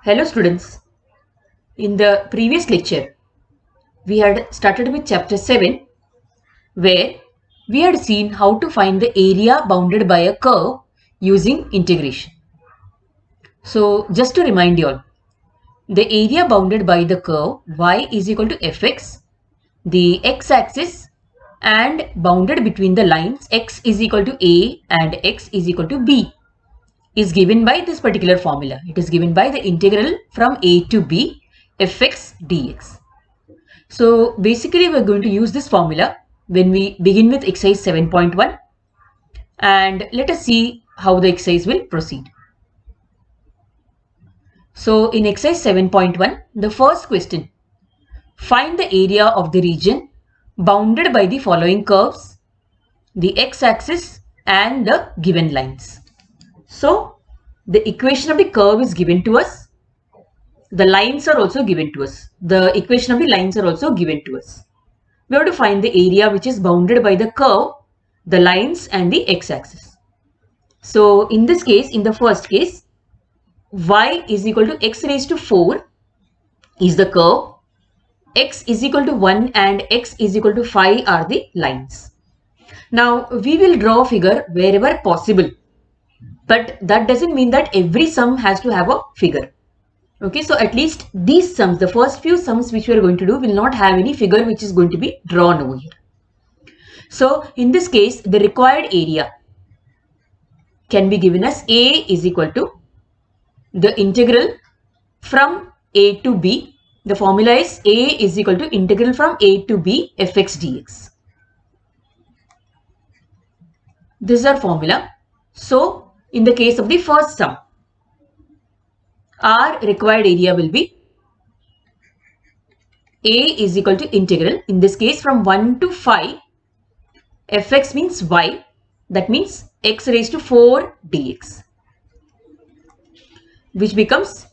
Hello students, in the previous lecture we had started with chapter 7 where we had seen how to find the area bounded by a curve using integration. So just to remind you all, the area bounded by the curve y is equal to fx, the x-axis and bounded between the lines x is equal to a and x is equal to b is given by this particular formula. It is given by the integral from a to b fx dx. So basically we're going to use this formula when we begin with exercise 7.1 and let us see how the exercise will proceed. So in exercise 7.1, the first question, find the area of the region bounded by the following curves, the x-axis and the given lines. So the equation of the curve is given to us. The lines are also given to us. The equation of the lines are also given to us. We have to find the area which is bounded by the curve, the lines and the x-axis. So in this case, in the first case, y is equal to x raised to 4 is the curve, x is equal to 1 and x is equal to 5 are the lines. Now we will draw a figure wherever possible, but that doesn't mean that every sum has to have a figure. Okay, so at least these sums, the first few sums which we are going to do will not have any figure which is going to be drawn over here. So in this case, the required area can be given as a is equal to the integral from a to b. The formula is a is equal to integral from a to b fx dx. This is our formula. So in the case of the first sum, our required area will be a is equal to integral, in this case from 1 to 5, fx means y, that means x raised to 4 dx, which becomes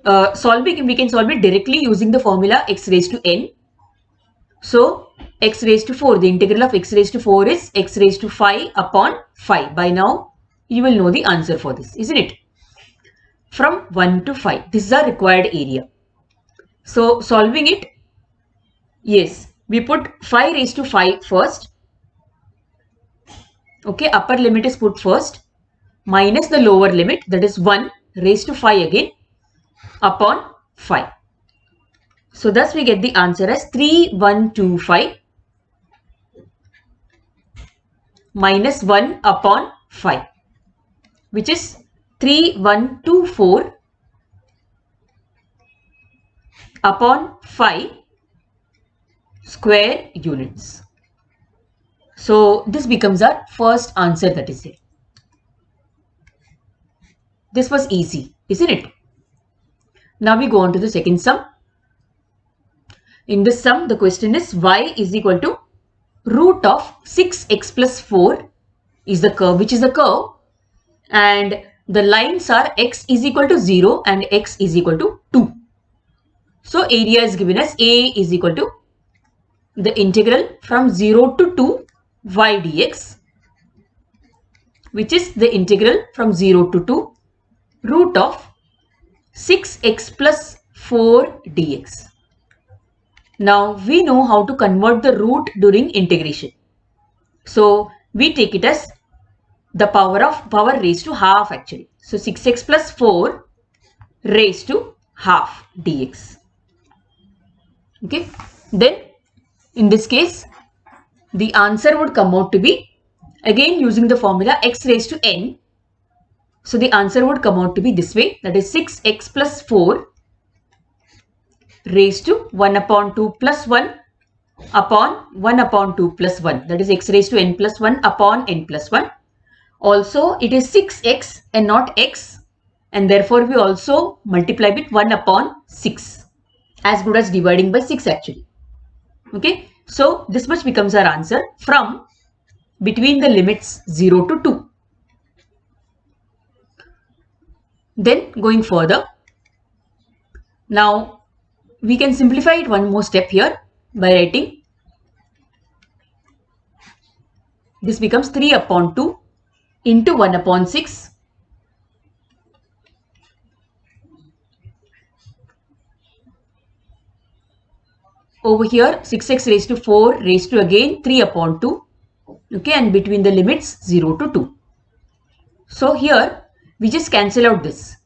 we can solve it directly using the formula x raised to n. So x raised to 4, the integral of x raised to 4 is x raised to 5 upon 5. By now you will know the answer for this, isn't it? From 1 to 5, this is our required area. So solving it, yes, we put 5 raised to 5 first. Okay, upper limit is put first, minus the lower limit, that is 1 raised to 5 again upon 5. So thus we get the answer as 3125 minus 1 upon 5, which is 3124 upon 5 square units. So this becomes our first answer that is there. This was easy, isn't it? Now we go on to the second sum. In this sum, the question is y is equal to root of 6x plus 4 is the curve, which is the curve, and the lines are x is equal to 0 and x is equal to 2. So area is given as a is equal to the integral from 0 to 2 y dx, which is the integral from 0 to 2 root of 6x plus 4 dx. Now we know how to convert the root during integration. So we take it as the power raised to half actually. So 6x plus 4 raised to half dx. Okay. Then in this case, the answer would come out to be, again using the formula x raised to n. So the answer would come out to be this way, that is 6x plus 4 raised to 1 upon 2 plus 1 upon 1 upon 2 plus 1, that is x raised to n plus 1 upon n plus 1. Also it is 6x and not x, and therefore we also multiply with 1 upon 6, as good as dividing by 6 actually. Okay, so this much becomes our answer from between the limits 0 to 2. Then going further, now we can simplify it one more step here by writing this becomes 3 upon 2 into 1 upon 6 over here 6x raised to 4 raised to again 3 upon 2. Okay, and between the limits 0 to 2. So here we just cancel out this.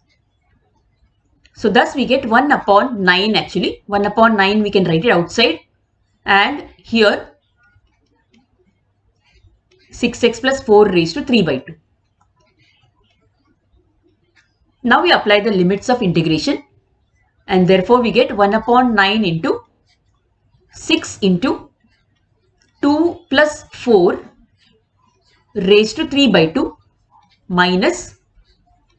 So thus we get 1 upon 9 actually. 1 upon 9 we can write it outside, and here 6x plus 4 raised to 3 by 2. Now we apply the limits of integration, and therefore we get 1 upon 9 into 6 into 2 plus 4 raised to 3 by 2 minus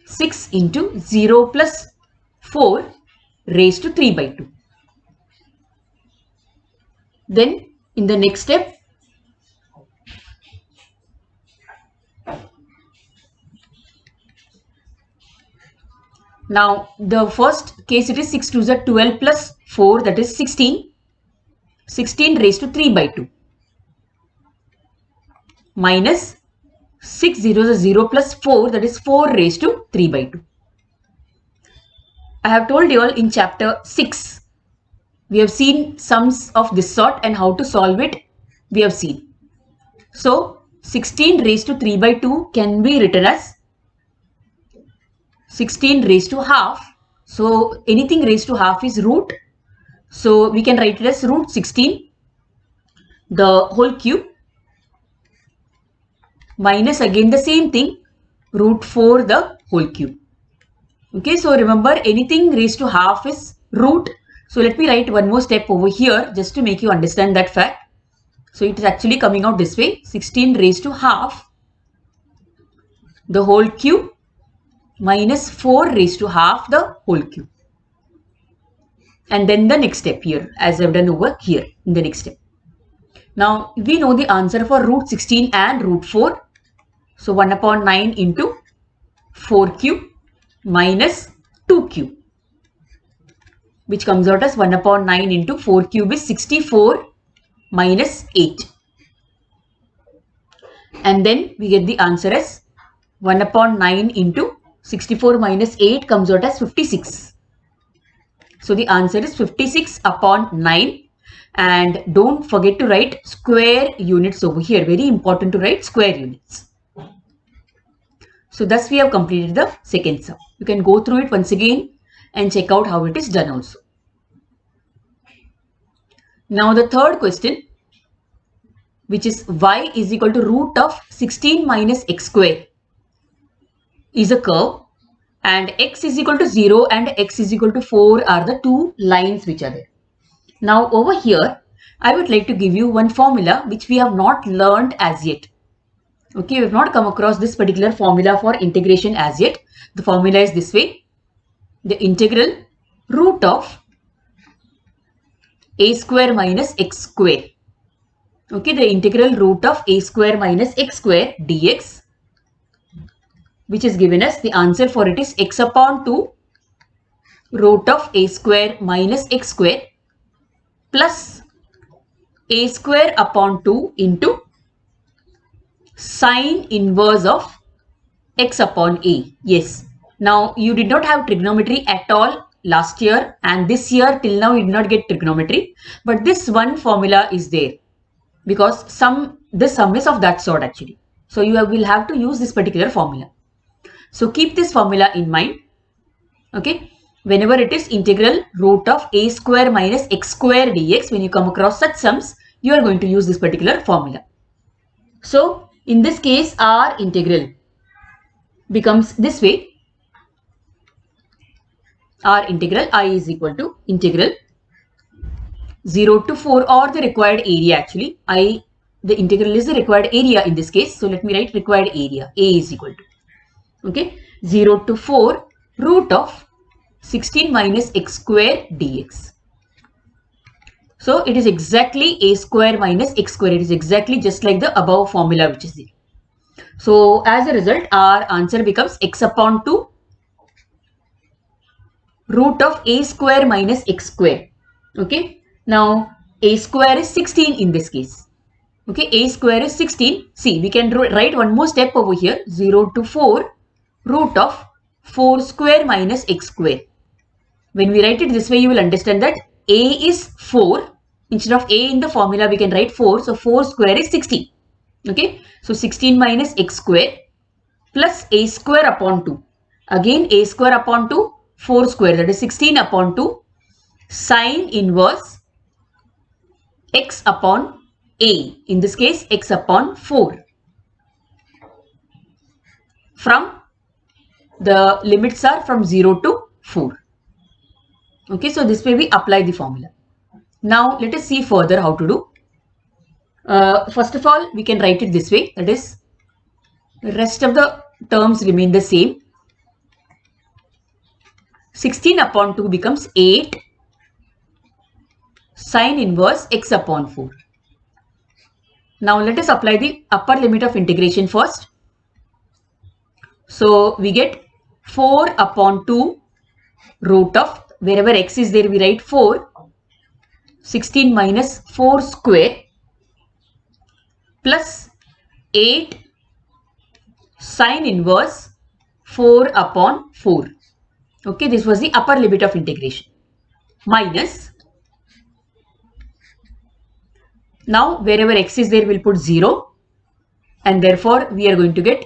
6 into 0 plus 4 raised to 3 by 2. Then in the next step, now the first case it is 6 2s are 12 plus 4, that is 16. 16 raised to 3 by 2 minus 6 zeros are 0 plus 4, that is 4 raised to 3 by 2. I have told you all in chapter 6, we have seen sums of this sort and how to solve it we have seen. So 16 raised to 3 by 2 can be written as 16 raised to half. So anything raised to half is root. So we can write it as root 16 the whole cube minus again the same thing root 4 the whole cube. Okay, so remember anything raised to half is root. So let me write one more step over here just to make you understand that fact. So it is actually coming out this way: 16 raised to half the whole cube minus 4 raised to half the whole cube. And then the next step here, as I've done over here in the next step. Now we know the answer for root 16 and root 4. So 1 upon 9 into 4 cube minus 2 cube, which comes out as 1 upon 9 into 4 cube is 64 minus 8. And then we get the answer as 1 upon 9 into 64 minus 8 comes out as 56. So the answer is 56 upon 9. And don't forget to write square units over here. Very important to write square units. So thus we have completed the second sum. You can go through it once again and check out how it is done also. Now the third question, which is y is equal to root of 16 minus x square, is a curve, and x is equal to 0 and x is equal to 4 are the two lines which are there. Now over here, I would like to give you one formula which we have not learned as yet. Okay, we have not come across this particular formula for integration as yet. The formula is this way: the integral root of a square minus x square. Okay, the integral root of a square minus x square dx, which is given as the answer for it is x upon 2 root of a square minus x square plus a square upon 2 into sine inverse of x upon a. Yes. Now you did not have trigonometry at all last year, and this year till now you did not get trigonometry, but this one formula is there because this sum is of that sort actually. So you will have to use this particular formula. So keep this formula in mind. Okay. Whenever it is integral root of a square minus x square dx, when you come across such sums, you are going to use this particular formula. So in this case, our integral becomes this way. Our integral I is equal to integral 0 to 4, or the required area actually. The integral is the required area in this case. So let me write required area. A is equal to, okay, 0 to 4 root of 16 minus x square dx. So it is exactly a square minus x square. It is exactly just like the above formula which is there. So as a result, our answer becomes x upon 2 root of a square minus x square. Okay. Now a square is 16 in this case. Okay. A square is 16. See, we can write one more step over here. 0 to 4 root of 4 square minus x square. When we write it this way, you will understand that a is 4, instead of a in the formula, we can write 4. So 4 square is 16. Okay. So 16 minus x square plus a square upon 2. Again, a square upon 2, 4 square, that is 16 upon 2, sine inverse x upon a. In this case, x upon 4. From the limits are from 0 to 4. Okay, so this way we apply the formula. Now let us see further how to do. First of all, we can write it this way, that is, the rest of the terms remain the same. 16 upon 2 becomes 8 sine inverse x upon 4. Now let us apply the upper limit of integration first. So we get 4 upon 2 root of, wherever x is there we write 4, 16 minus 4 square plus 8 sine inverse 4 upon 4. Okay, this was the upper limit of integration. Minus, now wherever x is there we'll put 0, and therefore we are going to get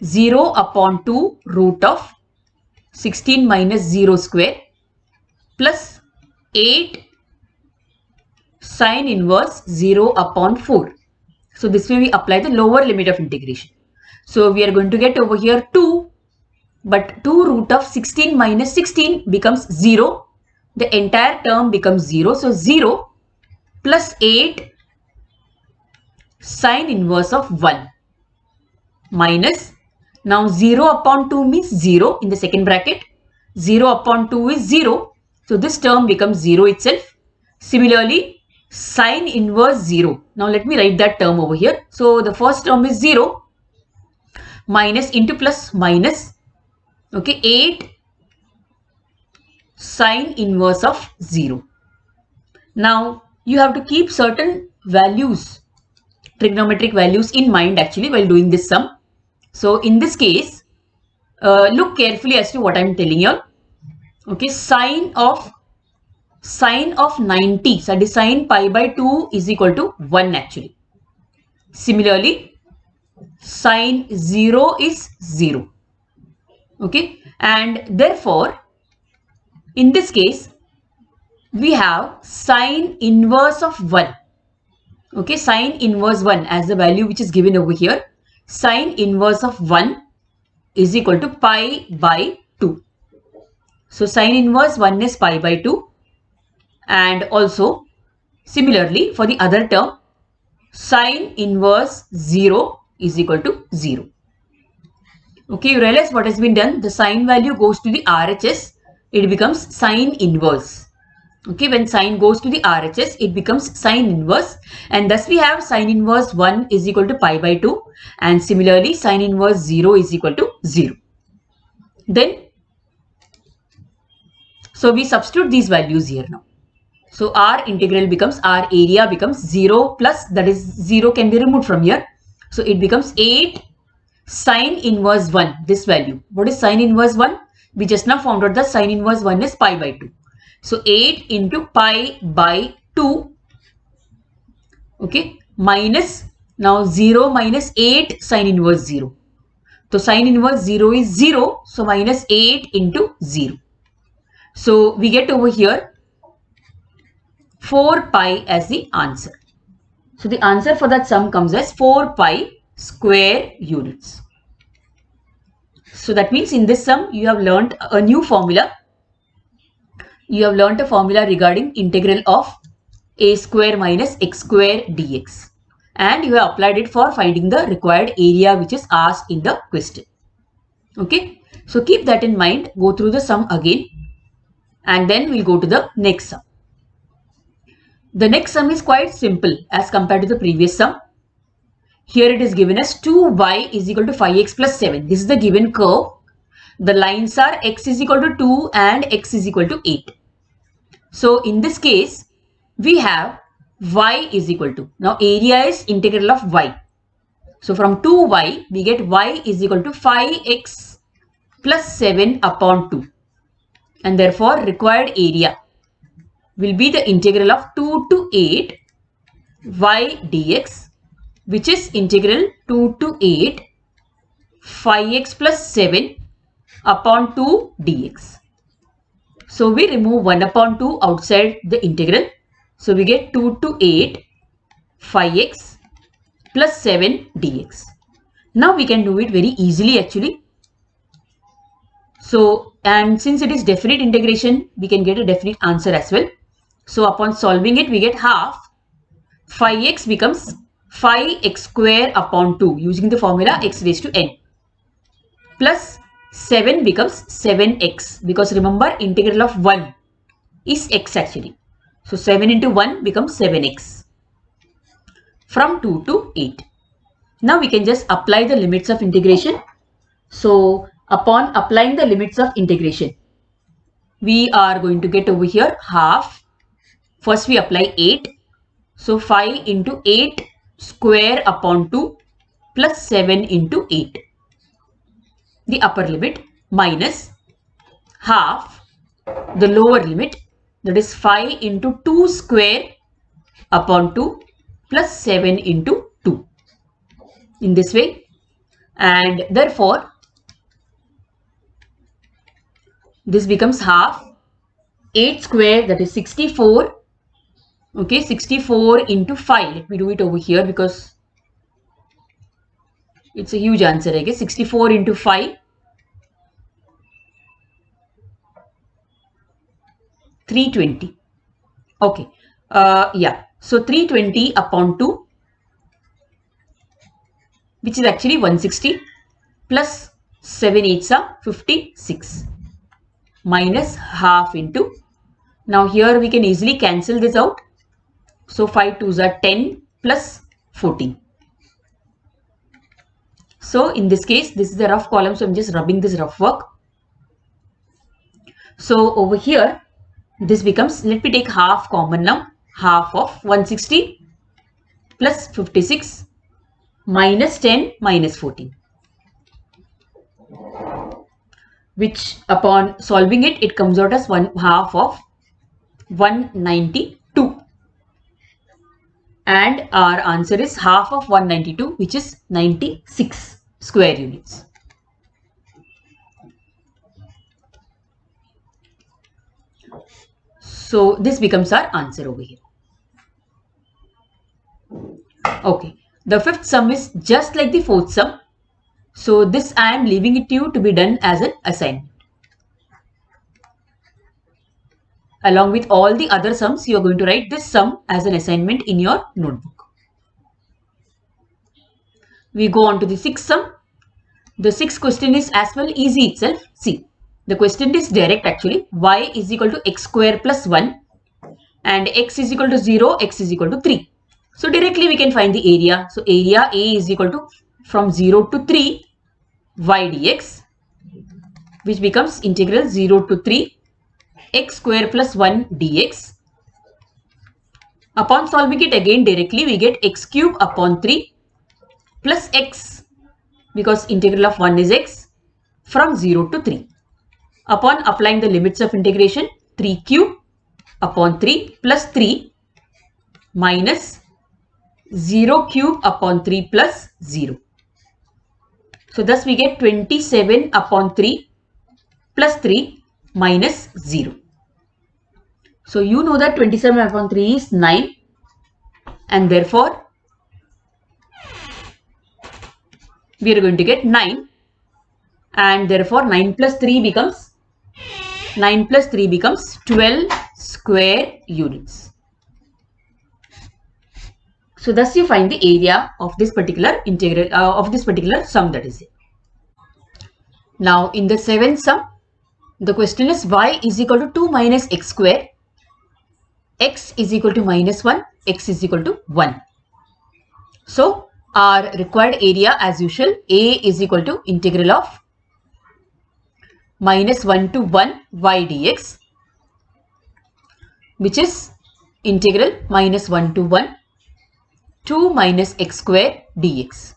0 upon 2 root of 16 minus 0 square plus 8 sine inverse 0 upon 4. So this way we apply the lower limit of integration. So we are going to get over here 2, but 2 root of 16 minus 16 becomes 0. The entire term becomes 0. So 0 plus 8 sine inverse of 1 minus, now 0 upon 2 means 0 in the second bracket. 0 upon 2 is 0. So this term becomes 0 itself. Similarly, sine inverse 0. Now let me write that term over here. So the first term is 0 minus into plus minus. Okay, 8 sine inverse of 0. Now you have to keep certain values, trigonometric values in mind actually while doing this sum. So in this case, look carefully as to what I am telling you. Okay, sine of 90, so that is sine pi by 2 is equal to 1 actually. Similarly, sine 0 is 0. Okay, and therefore in this case we have sine inverse of 1. Okay, sine inverse 1 as the value which is given over here. Sine inverse of 1 is equal to pi by 2. So sine inverse 1 is pi by 2, and also similarly for the other term, sine inverse 0 is equal to 0. Okay, you realize what has been done? The sine value goes to the RHS, it becomes sine inverse. Okay, when sine goes to the RHS, it becomes sine inverse, and thus we have sine inverse 1 is equal to pi by 2, and similarly sine inverse 0 is equal to 0. Then, so we substitute these values here now. So our integral becomes, our area becomes 0 plus, that is 0 can be removed from here. So it becomes 8 sine inverse 1, this value. What is sine inverse 1? We just now found out that sine inverse 1 is pi by 2. So 8 into pi by 2, okay, minus, now 0 minus 8 sine inverse 0. So sine inverse 0 is 0, so minus 8 into 0. So we get over here 4 pi as the answer. So the answer for that sum comes as 4 pi square units. So that means in this sum you have learnt a new formula. You have learnt a formula regarding integral of a square minus x square dx, and you have applied it for finding the required area which is asked in the question. Okay, so keep that in mind, go through the sum again, and then we'll go to the next sum. The next sum is quite simple as compared to the previous sum. Here it is given as 2y is equal to 5x plus 7. This is the given curve. The lines are x is equal to 2 and x is equal to 8. So in this case, we have y is equal to, now area is integral of y. So from 2y, we get y is equal to 5x plus 7 upon 2. And therefore required area will be the integral of 2 to 8 y dx, which is integral 2 to 8 phi x plus 7 upon 2 dx. So we remove 1 upon 2 outside the integral. So we get 2 to 8 phi x plus 7 dx. Now we can do it very easily actually. So, and since it is definite integration, we can get a definite answer as well. So upon solving it, we get half phi x becomes phi x square upon 2 using the formula x raised to n, plus 7 becomes 7x, because remember integral of 1 is x actually. So 7 into 1 becomes 7x from 2 to 8. Now we can just apply the limits of integration. So upon applying the limits of integration, we are going to get over here half. First we apply 8. So 5 into 8 square upon 2 plus 7 into 8. The upper limit minus half the lower limit, that is 5 into 2 square upon 2 plus 7 into 2. In this way, and therefore this becomes half 8 square, that is 64. Okay, 64 into 5. Let me do it over here because it's a huge answer, I guess. 64 into 5. 320. Okay. Yeah. So 320 upon 2, which is actually 160, plus 7 8s are 56, minus half into. Now here we can easily cancel this out. So 5 2s are 10 plus 14. So in this case, this is the rough column. So I'm just rubbing this rough work. So over here, this becomes, let me take half common now. Half of 160 plus 56 minus 10 minus 14. Which upon solving it, it comes out as half of 192. And our answer is half of 192, which is 96 square units. So this becomes our answer over here. Okay, the fifth sum is just like the fourth sum. So this I am leaving it to you to be done as an assignment. Along with all the other sums, you are going to write this sum as an assignment in your notebook. We go on to the sixth sum. The sixth question is as well easy itself. See, the question is direct actually. Y is equal to x square plus 1 and x is equal to 0, x is equal to 3. So directly we can find the area. So area A is equal to from 0 to 3 y dx, which becomes integral 0 to 3 x square plus 1 dx. Upon solving it again directly, we get x cube upon 3 plus x, because integral of 1 is x, from 0 to 3. Upon applying the limits of integration, 3 cube upon 3 plus 3 minus 0 cube upon 3 plus 0. So thus we get 27 upon 3 plus 3 minus 0. So you know that 27 upon 3 is 9, and therefore we are going to get 9, and therefore 9 plus 3 becomes 12 square units. So thus you find the area of this particular integral of this particular sum, that is it. Now in the seventh sum, the question is y is equal to 2 minus x square, x is equal to minus 1, x is equal to 1. So our required area as usual, A is equal to integral of minus 1 to 1 y dx, which is integral minus 1 to 1 2 minus x square dx.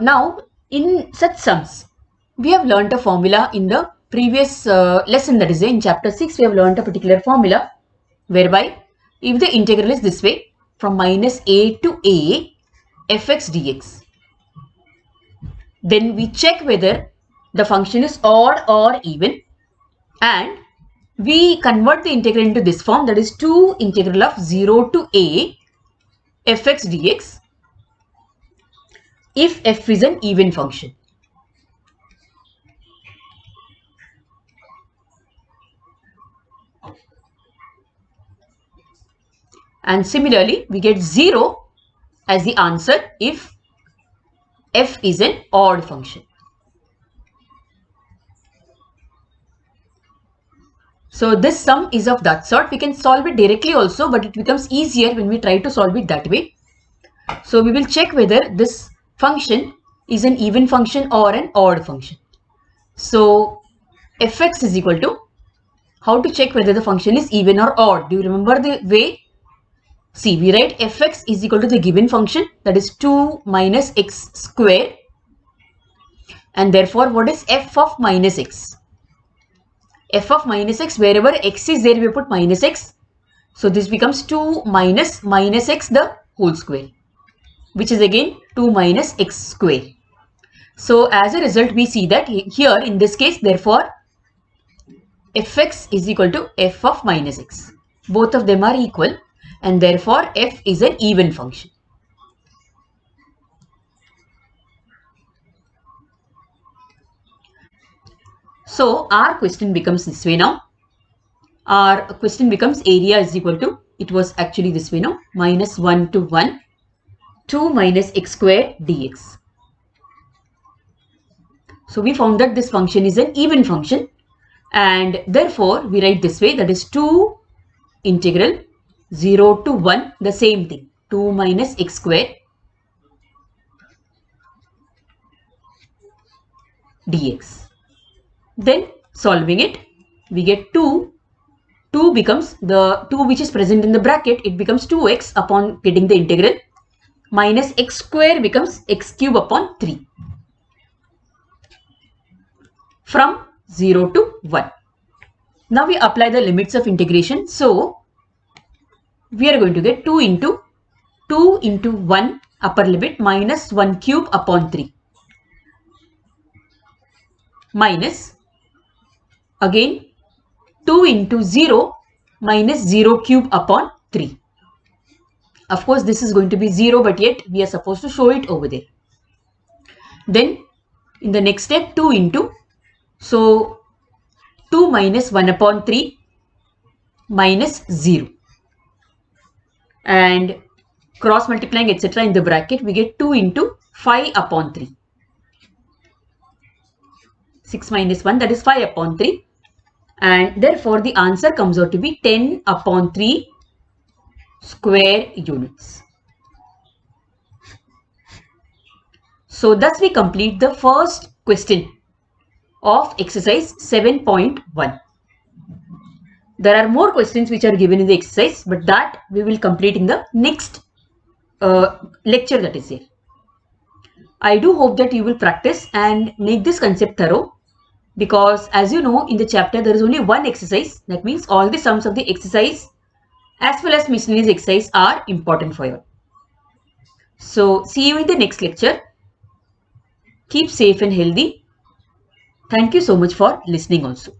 Now In such sums, we have learnt a formula in the previous lesson, that is in chapter 6 we have learnt a particular formula whereby if the integral is this way from minus a to a fx dx, then we check whether the function is odd or even, and we convert the integral into this form, that is 2 integral of 0 to a fx dx if f is an even function. And similarly, we get 0 as the answer if f is an odd function. So this sum is of that sort. We can solve it directly also, but it becomes easier when we try to solve it that way. So we will check whether this function is an even function or an odd function. So fx is equal to, how to check whether the function is even or odd? Do you remember the way? See, we write fx is equal to the given function, that is 2 minus x square, and therefore what is f of minus x? F of minus x, wherever x is there we put minus x, so this becomes 2 minus x the whole square, which is again 2 minus x square. So as a result we see that here in this case, therefore fx is equal to f of minus x. Both of them are equal, and therefore f is an even function. So our question becomes this way now. Our question becomes area is equal to, it was actually this way now, minus 1 to 1, 2 minus x square dx. So we found that this function is an even function, and therefore we write this way, that is 2 integral 0 to 1, the same thing, 2 minus x square dx. Then solving it, we get 2 becomes, the 2 which is present in the bracket, it becomes 2x upon getting the integral, minus x square becomes x cube upon 3 from 0 to 1. Now we apply the limits of integration. So we are going to get 2 into 1 upper limit minus 1 cube upon 3 minus again 2 into 0 minus 0 cube upon 3. Of course this is going to be 0, but yet we are supposed to show it over there. Then in the next step 2 into, so 2 minus 1 upon 3 minus 0, and cross multiplying etc. in the bracket we get 2 into 5 upon 3. 6 minus 1, that is 5 upon 3, and therefore the answer comes out to be 10 upon 3 square units. So thus we complete the first question of exercise 7.1. There are more questions which are given in the exercise, but that we will complete in the next lecture that is here. I do hope that you will practice and make this concept thorough, because as you know in the chapter there is only one exercise. That means all the sums of the exercise as well as miscellaneous exercise are important for you. So see you in the next lecture. Keep safe and healthy. Thank you so much for listening also.